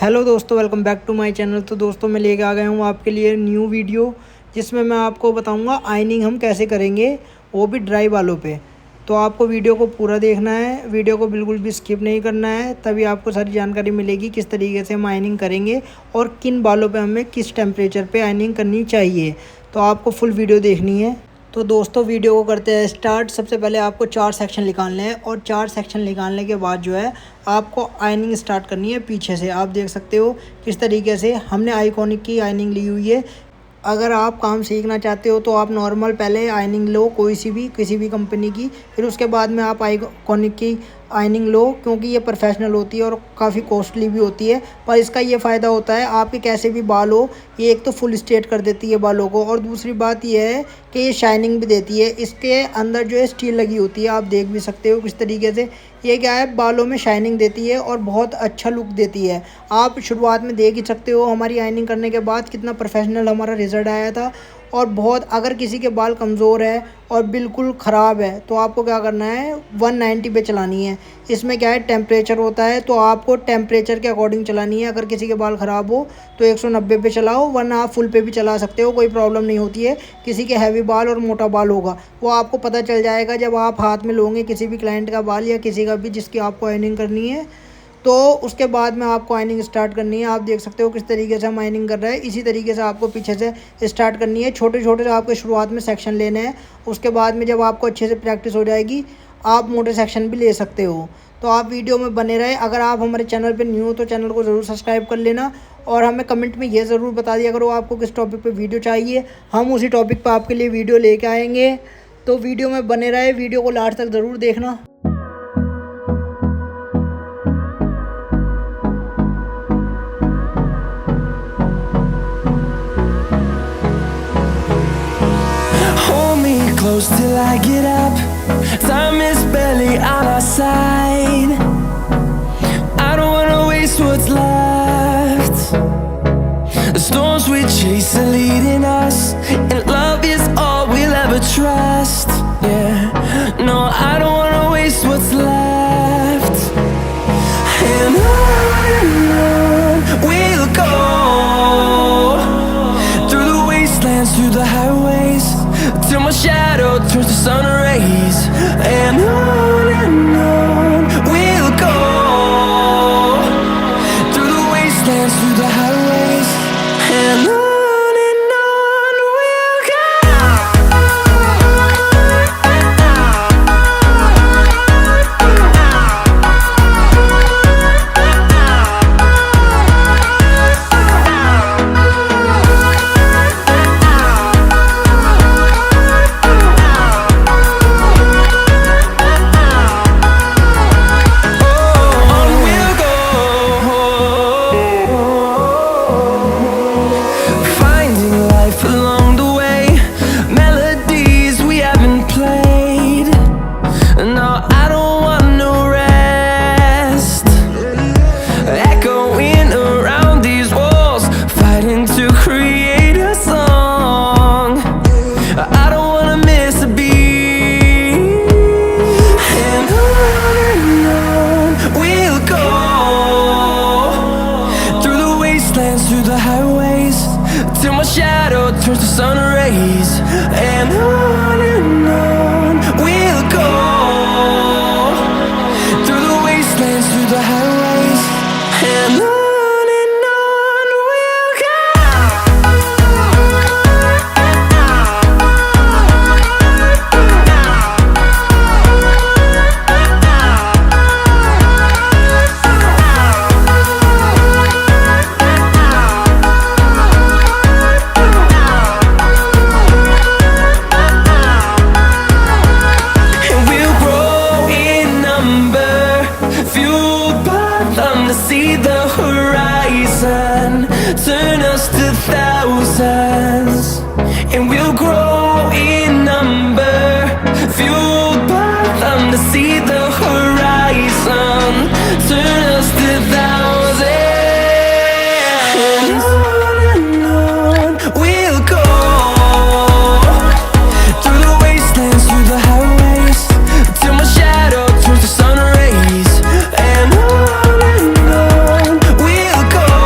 Hello दोस्तों, welcome back to my channel. तो दोस्तों मैं लेके आ गया हूँ आपके लिए न्यू वीडियो, जिसमें मैं आपको बताऊँगा आयनिंग हम कैसे करेंगे, वो भी ड्राई बालों पे। तो आपको वीडियो को पूरा देखना है, वीडियो को बिल्कुल भी स्किप नहीं करना है, तभी आपको सारी जानकारी मिलेगी किस तरीके से हम आयनिंग करेंगे और किन बालों पे हमें किस टेम्परेचर पे आयनिंग करनी चाहिए। तो आपको फुल वीडियो देखनी है। तो दोस्तों वीडियो को करते हैं स्टार्ट। सबसे पहले आपको 4 सेक्शन निकालने हैं और 4 सेक्शन निकालने के बाद जो है आपको आयनिंग स्टार्ट करनी है पीछे से। आप देख सकते हो किस तरीके से हमने आइकॉनिक की आयनिंग ली हुई है। अगर आप काम सीखना चाहते हो तो आप नॉर्मल पहले आयनिंग लो, किसी भी कंपनी की, फिर उसके बाद में आप आइकॉनिक की आयनिंग लो, क्योंकि ये प्रोफेशनल होती है और काफ़ी कॉस्टली भी होती है। पर इसका ये फ़ायदा होता है, आपके कैसे भी बाल हो, ये एक तो फुल स्ट्रेट कर देती है बालों को, और दूसरी बात ये है कि ये शाइनिंग भी देती है। इसके अंदर जो है स्टील लगी होती है, आप देख भी सकते हो किस तरीके से। ये क्या है, बालों में शाइनिंग देती है और बहुत अच्छा लुक देती है। आप शुरुआत में देख ही सकते हो हमारी आयनिंग करने के बाद कितना प्रोफेशनल हमारा रिज़ल्ट आया था। और बहुत, अगर किसी के बाल कमज़ोर है और बिल्कुल ख़राब है तो आपको क्या करना है, 190 पे चलानी है। इसमें क्या है, टेम्परेचर होता है, तो आपको टेम्परेचर के अकॉर्डिंग चलानी है। अगर किसी के बाल ख़राब हो तो 190 पे चलाओ, वरना आप फुल पे भी चला सकते हो, कोई प्रॉब्लम नहीं होती है। किसी के हैवी बाल और मोटा बाल होगा वो आपको पता चल जाएगा जब आप हाथ में लोगे किसी भी क्लाइंट का बाल या किसी का भी जिसकी आपको आयनिंग करनी है। तो उसके बाद में आपको आयनिंग स्टार्ट करनी है। आप देख सकते हो किस तरीके से हम आयनिंग कर रहे हैं। इसी तरीके से आपको पीछे से स्टार्ट करनी है। छोटे छोटे से आपको शुरुआत में सेक्शन लेने हैं। उसके बाद में जब आपको अच्छे से प्रैक्टिस हो जाएगी, आप मोटे सेक्शन भी ले सकते हो। तो आप वीडियो में बने रहे। अगर आप हमारे चैनल पर न्यू हो तो चैनल को ज़रूर सब्सक्राइब कर लेना, और हमें कमेंट में ये ज़रूर बता दिया करो आपको किस टॉपिक पर वीडियो चाहिए। हम उसी टॉपिक पर आपके लिए वीडियो लेके आएँगे। तो वीडियो में बने रहे, वीडियो को लास्ट तक ज़रूर देखना। Close till I get up. Time is barely on our side. I don't wanna waste what's left. The storms we chase are leading us, and love is all we'll ever trust. Yeah, no, I don't wanna waste what's left. And on we'll go, through the wastelands, through the highways, till my shadow turns to sun rays. And on we'll go, through the wastelands, through the highways, and on we'll go. Through the highways, till my shadow turns to sun rays. And on we'll go, through the wastelands, through the highways, and on we'll go. See the horizon, turn us to thousands, and we'll grow in number, fueled by them to see the horizon, turn us to thousands, and on we'll go, through the wastelands, through the highways, till my shadow turns to sun rays. And on we'll go.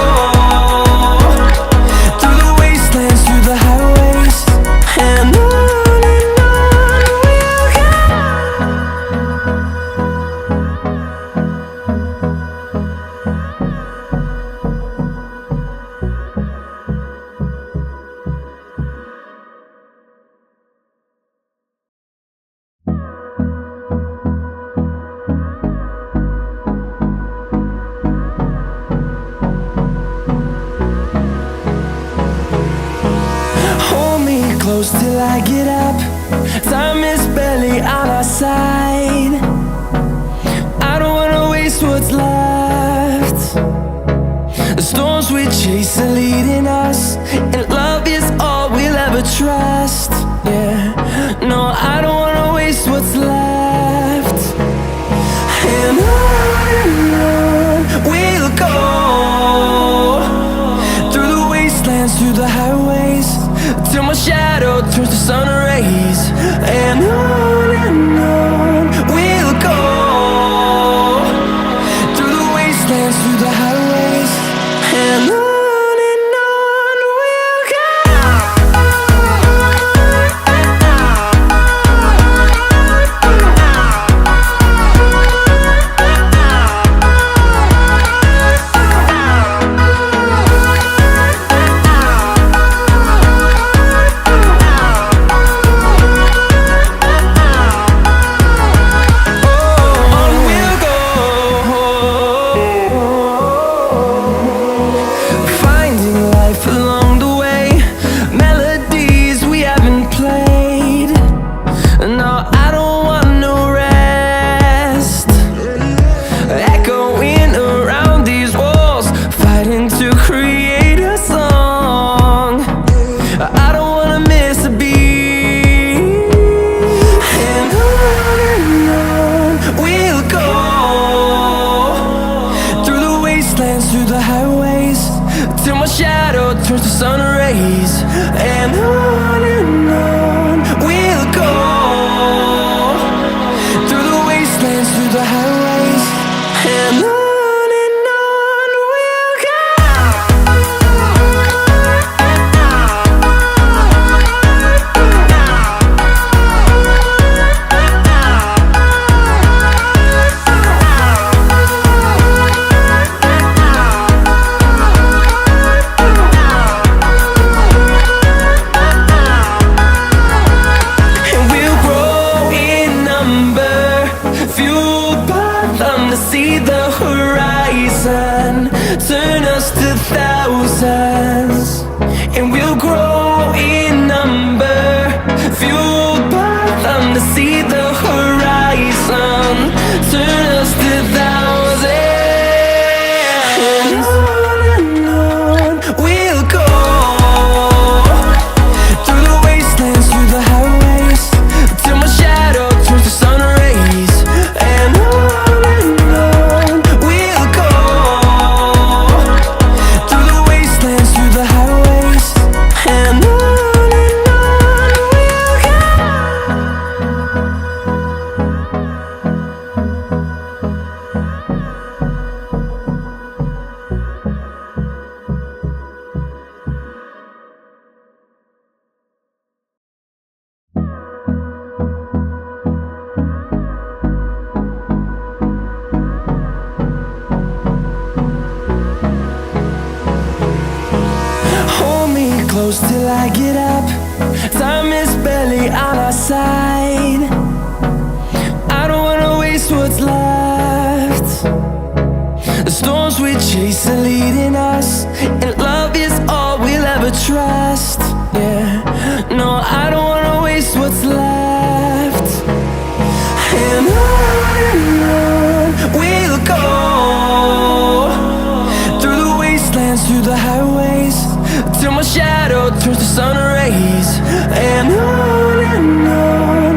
close till I get up. Time is barely on our side. I don't wanna waste what's left. The storms we chase are leading us, and love is all we'll ever trust. Yeah, no, I don't wanna waste what's left. And on we'll go, through the wastelands, through the highways, till my shadow turns to sun rays. And on we'll go, through the wastelands, through the highways, and on we'll go. Through the highways, till my shadow turns to sun rays. And on we'll go, through the wastelands, through the highways, and on we'll go. See the horizon, turn us to thousands, and we'll grow in number, fueled by them. To see the horizon, turn us to thousands, and on we'll go, through the wastelands, through the highways, till my shadow turns to sun rays. And on close till I get up. Time is barely on our side. I don't wanna waste what's left. The storms we chase are leading us, and love is all we'll ever trust. Yeah, no, I don't wanna waste what's left. And on we'll go, through the wastelands, through the highways, till my shadow turns to sun rays. And on